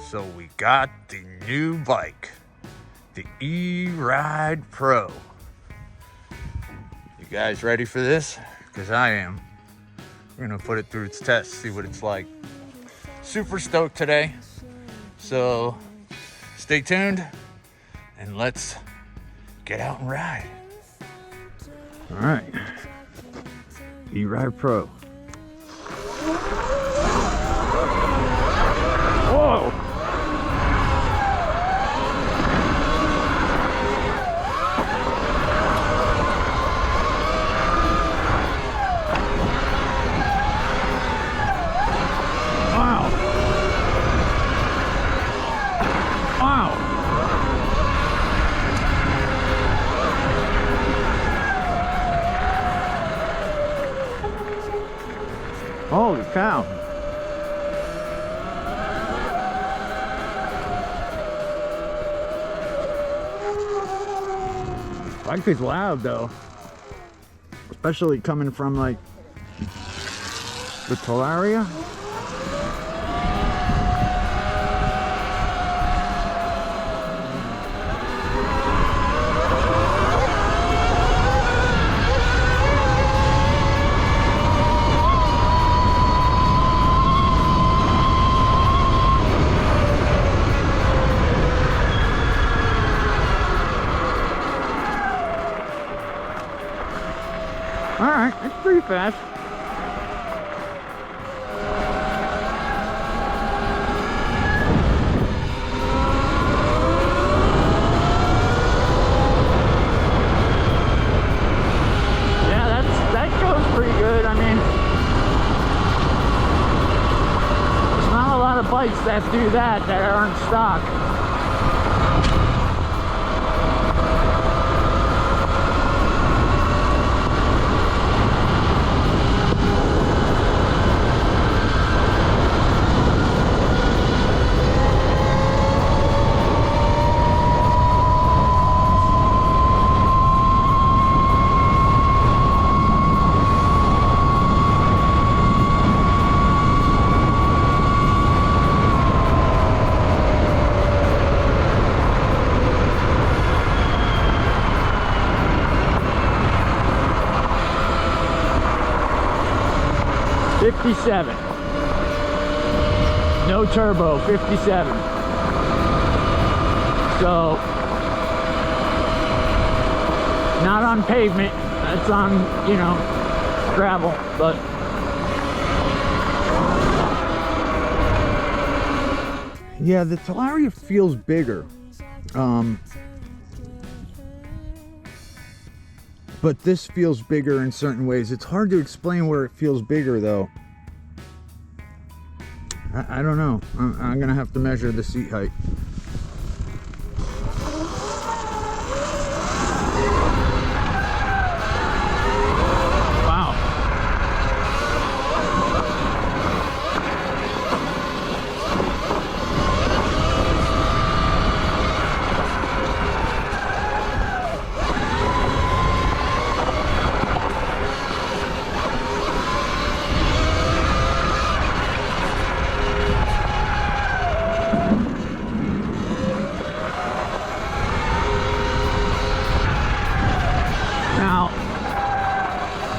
So we got the new bike, the ERide Pro. You guys ready for this? Because I am. We're gonna put it through its test, see what it's like. Super stoked today. So stay tuned and let's get out and ride. All right, ERide Pro. Whoa! Wow! Wow! Holy cow! Bike is loud though, especially coming from like the Talaria. All right, it's pretty fast. Yeah, that goes pretty good. I mean, there's not a lot of bikes that do that aren't stock. '57. No turbo, 57. So, not on pavement, that's on, you know, gravel, but yeah, the Talaria feels bigger. But this feels bigger in certain ways. It's hard to explain where it feels bigger though. I don't know. I'm gonna have to measure the seat height. Wow.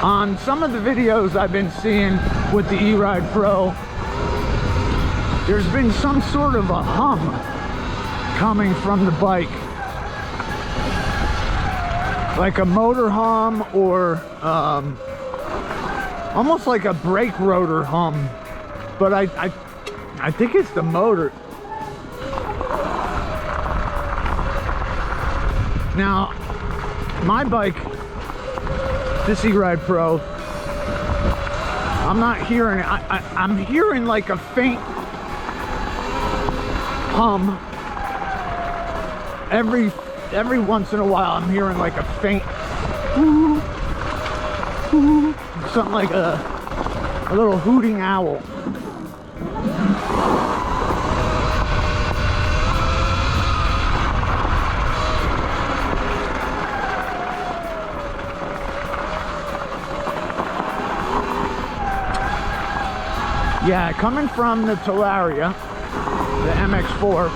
On some of the videos I've been seeing with the ERide Pro, there's been some sort of a hum coming from the bike. Like a motor hum or almost like a brake rotor hum. But I think it's the motor. Now, my bike, this ERide Pro, I'm not hearing it. I'm hearing like a faint hum. Every once in a while I'm hearing like a faint whoo, whoo, something like a little hooting owl. Yeah, coming from the Talaria, the MX-4.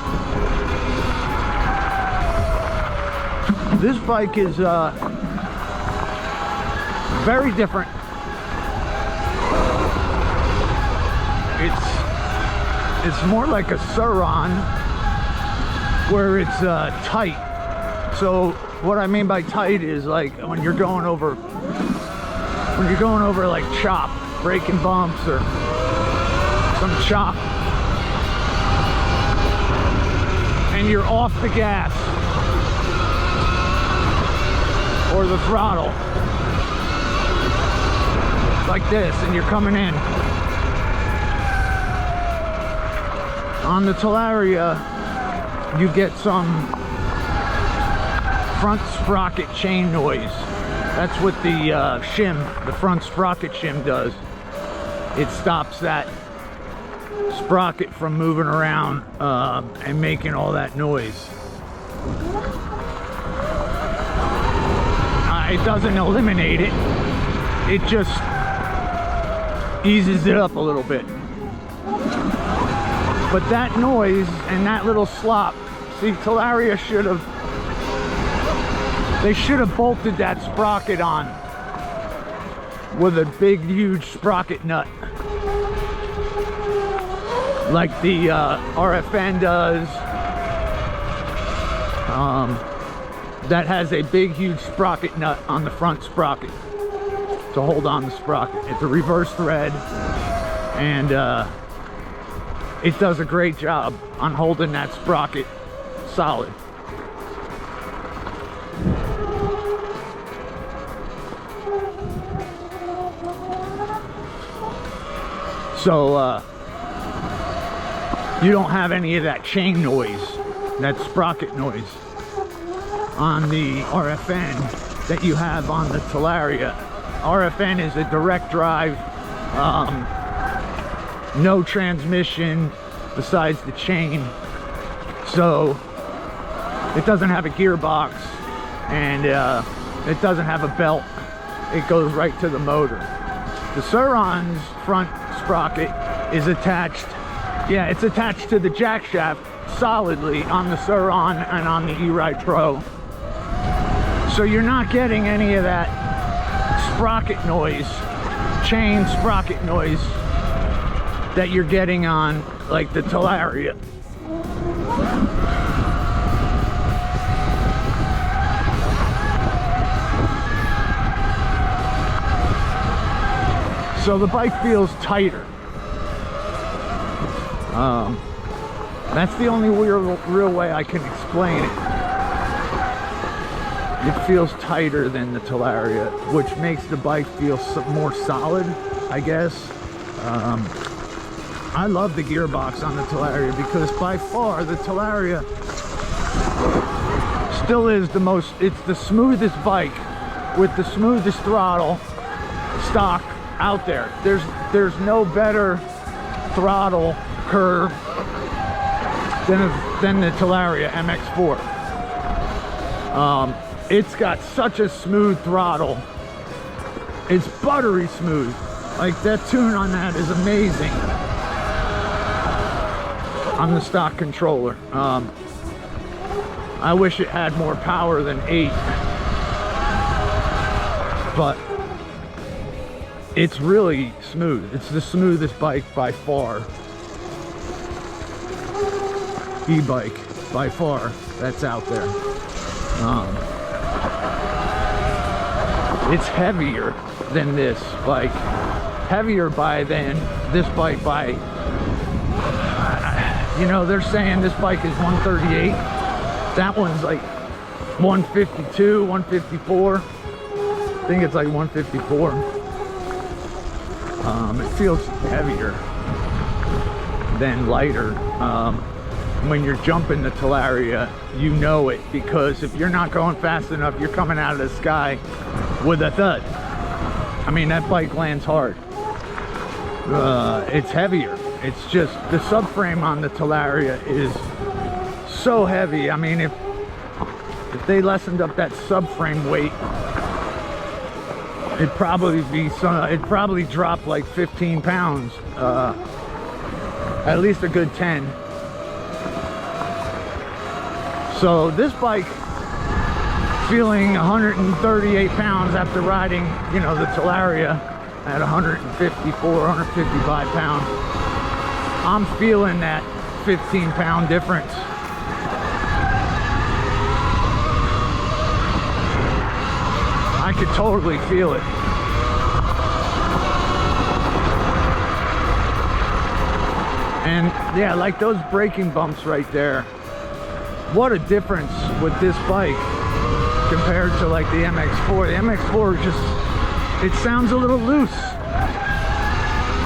This bike is very different. It's more like a Sur-Ron, where it's tight. So what I mean by tight is like when you're going over like chop, breaking bumps or some chop, and you're off the gas or the throttle like this, and you're coming in. On the Talaria, you get some front sprocket chain noise. That's what the shim, the front sprocket shim does. It stops that sprocket from moving around and making all that noise. It doesn't eliminate it. It just eases it up a little bit. But that noise and that little slop, see, Talaria should have bolted that sprocket on with a big, huge sprocket nut, like the RFN does. That has a big, huge sprocket nut on the front sprocket to hold on the sprocket. It's a reverse thread, and it does a great job on holding that sprocket solid. So you don't have any of that chain noise, that sprocket noise on the RFN that you have on the Talaria. RFN is a direct drive, no transmission besides the chain, so it doesn't have a gearbox, and it doesn't have a belt. It goes right to the motor. The Sur-Ron's front sprocket is attached, yeah, it's attached to the jack shaft solidly on the Sur-Ron and on the ERide Pro. So you're not getting any of that sprocket noise, chain sprocket noise, that you're getting on like the Talaria. So the bike feels tighter. That's the only real way I can explain it. It feels tighter than the Talaria, which makes the bike feel more solid, I guess. I love the gearbox on the Talaria because by far the Talaria still is it's the smoothest bike with the smoothest throttle stock out there. There's no better throttle curve than the Talaria MX-4. It's got such a smooth throttle. It's buttery smooth. Like, that tune on that is amazing. On the stock controller. I wish it had more power than 8. But it's really smooth. It's the smoothest bike by far. E-bike by far that's out there. It's heavier than this bike. Heavier than this bike by, you know, they're saying this bike is 138. That one's like 152, 154. I think it's like 154. It feels heavier than lighter. When you're jumping the Talaria, you know it, because if you're not going fast enough, you're coming out of the sky with a thud. I mean, that bike lands hard. It's heavier. It's just the subframe on the Talaria is so heavy. I mean, if they lessened up that subframe weight, it'd probably drop like 15 pounds, at least a good 10. So this bike, feeling 138 pounds after riding, you know, the Talaria at 154, 155 pounds, I'm feeling that 15-pound difference. I could totally feel it. And yeah, like those braking bumps right there, what a difference with this bike compared to like the MX4. The MX4 just, it sounds a little loose.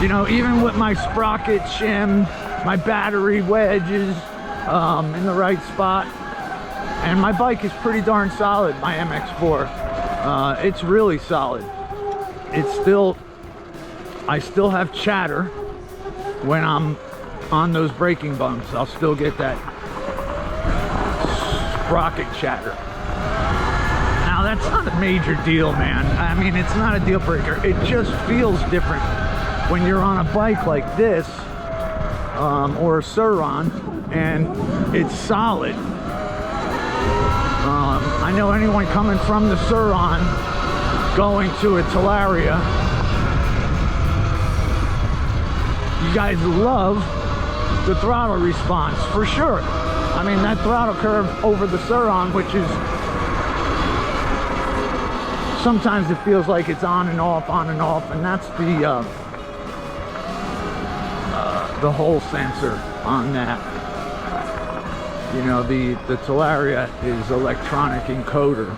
You know, even with my sprocket shim, my battery wedges in the right spot, and my bike is pretty darn solid, my MX4. It's really solid. It's still, I still have chatter when I'm on those braking bumps. I'll still get that sprocket chatter. Now that's not a major deal, man. I mean, it's not a deal breaker. It just feels different when you're on a bike like this or a Sur-Ron and it's solid. I know anyone coming from the Sur-Ron going to a Talaria, you guys love the throttle response for sure. I mean, that throttle curve over the Sur-Ron, which is sometimes it feels like it's on and off, and that's the Hall sensor on that. You know, the Talaria is electronic encoder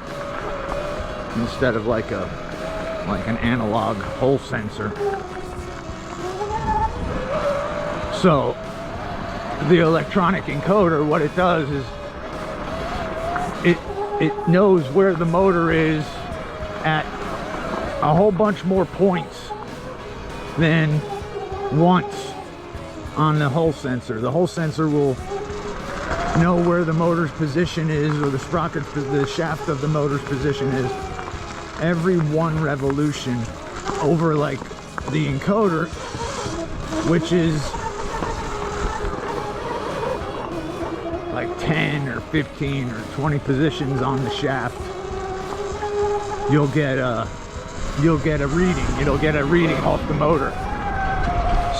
instead of like an analog Hall sensor. So the electronic encoder, what it does is it knows where the motor is at a whole bunch more points than once on the Hall sensor. The Hall sensor will know where the motor's position is, or the sprocket, the shaft of the motor's position is, every one revolution over like the encoder, which is like 10 or 15 or 20 positions on the shaft. You'll get a reading. It'll get a reading off the motor.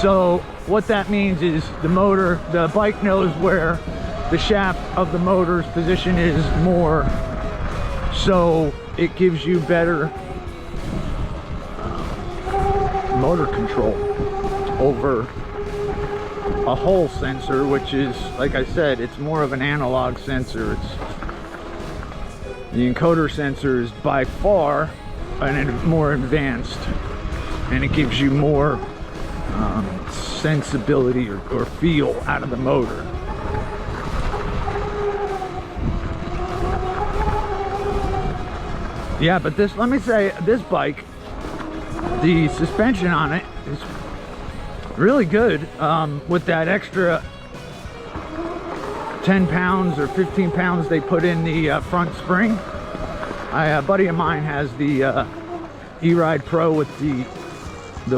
So what that means is the bike knows where the shaft of the motor's position is more, so it gives you better motor control over a Hall sensor, which is, like I said, it's more of an analog sensor. The encoder sensor is by far more advanced, and it gives you more sensibility or feel out of the motor. Yeah, but this, let me say, this bike, the suspension on it is really good. With that extra 10 pounds or 15 pounds they put in the front spring. A buddy of mine has the ERide Pro with the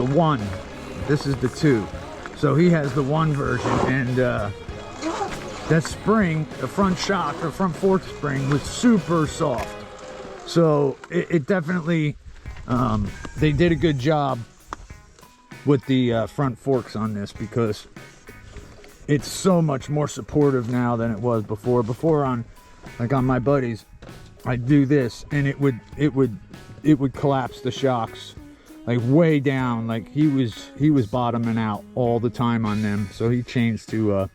1. This is the 2. So he has the 1 version, and that spring, the front shock, the front fork spring was super soft. So it definitely, they did a good job with the front forks on this, because it's so much more supportive now than it was before. Before, on my buddies, I'd do this and it would collapse the shocks like way down. Like he was bottoming out all the time on them. So he changed to a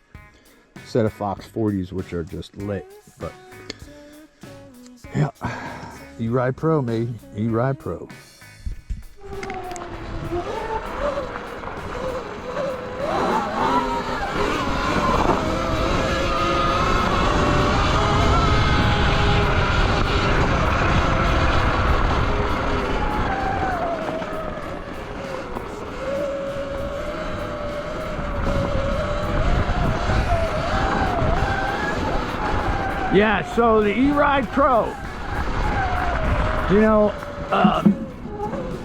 set of Fox 40s, which are just lit. But yeah, ERide Pro, mate. ERide Pro. Yeah, so the ERide Pro, you know,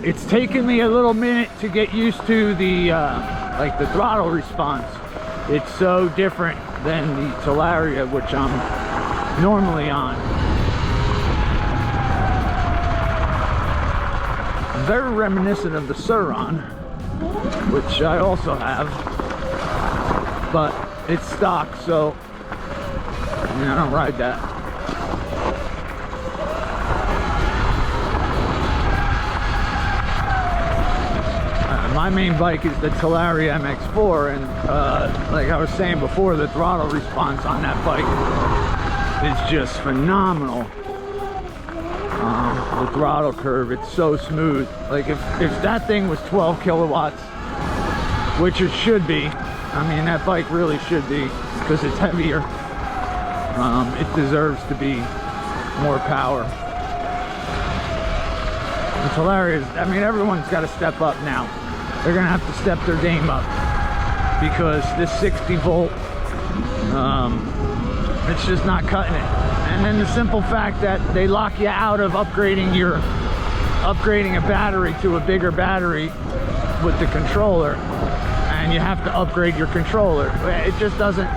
it's taken me a little minute to get used to the like the throttle response. It's so different than the Talaria, which I'm normally on. Very reminiscent of the Sur-Ron, which I also have, but it's stock, so I don't ride that. My main bike is the Talaria MX4, and like I was saying before, the throttle response on that bike is just phenomenal. The throttle curve, it's so smooth. Like if that thing was 12 kilowatts, which it should be, I mean that bike really should be, because it's heavier. It deserves to be more power. The Talaria, I mean, everyone's got to step up now. They're gonna have to step their game up, because this 60 volt, it's just not cutting it. And then the simple fact that they lock you out of upgrading a battery to a bigger battery with the controller, and you have to upgrade your controller. It just doesn't,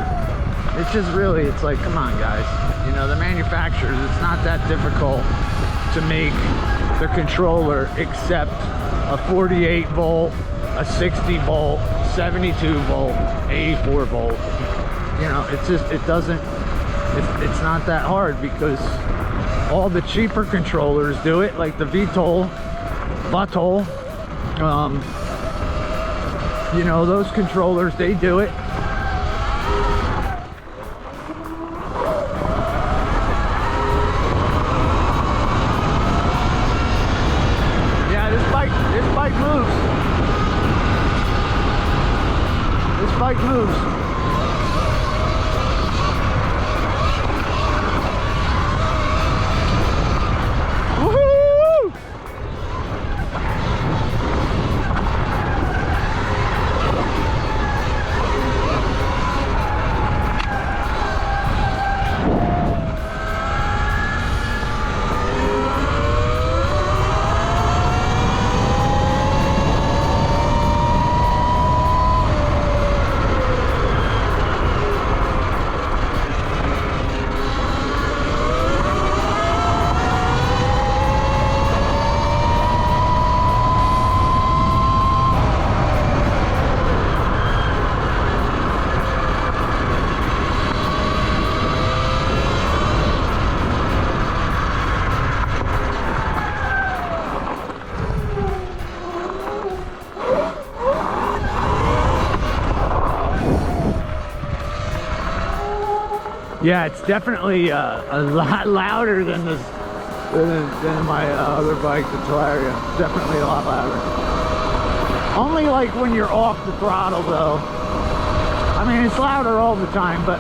it's just really, it's like, come on guys, you know, the manufacturers, it's not that difficult to make the controller accept a 48 volt, a 60 volt, 72 volt, 84 volt. You know, it's just, it doesn't, it's not that hard, because all the cheaper controllers do it, like the Throttle, you know, those controllers, they do it. Yeah, this bike moves. This bike moves. Woohoo! Yeah, it's definitely a lot louder than this than my other bike, the Talaria. It's definitely a lot louder. Only like when you're off the throttle, though. I mean, it's louder all the time, but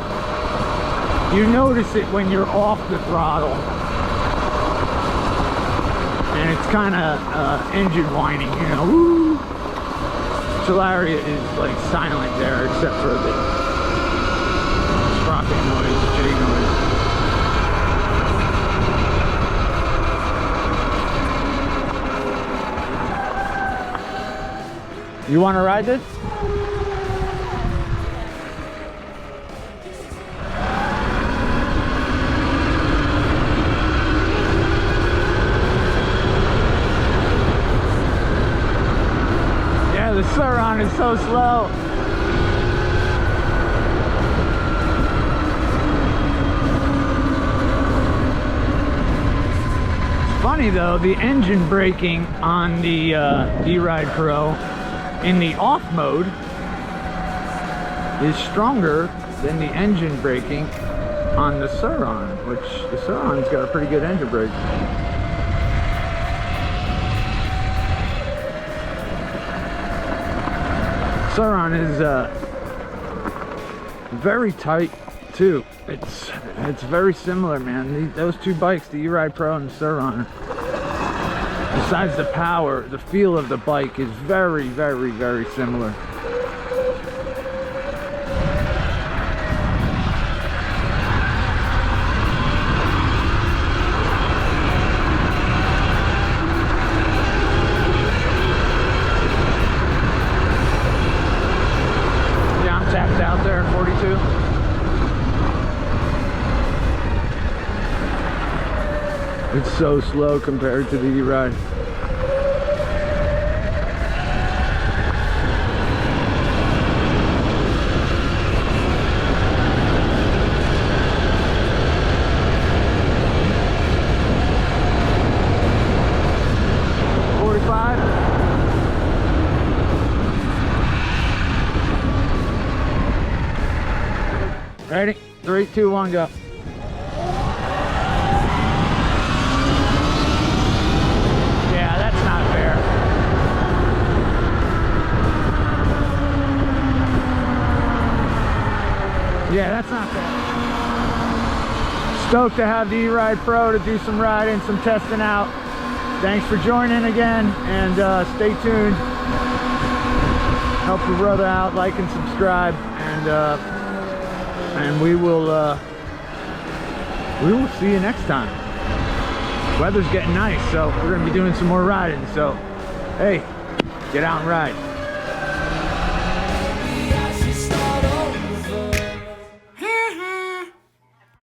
you notice it when you're off the throttle, and it's kind of engine whining, you know. Woo! Talaria is like silent there, except for the sprocket noise, J noise. You want to ride this? Yeah, the Sur-Ron is so slow. Funny though, the engine braking on the ERide Pro in the off mode is stronger than the engine braking on the Sur-Ron, which the Sur-Ron's got a pretty good engine brake. Sur-Ron is very tight too. It's very similar, man. Those two bikes, the ERide Pro and the Sur-Ron, besides the power, the feel of the bike is very, very, very similar. Yeah, I'm tapped out there at 42. It's so slow compared to the E-Ride. Ready? 3, 2, 1, go. Yeah, that's not fair. Yeah, that's not fair. Stoked to have the E-Ride Pro to do some riding, some testing out. Thanks for joining again, and stay tuned. Help the brother out, like and subscribe, and we will see you next time. Weather's getting nice, so we're gonna be doing some more riding. So, hey, get out and ride.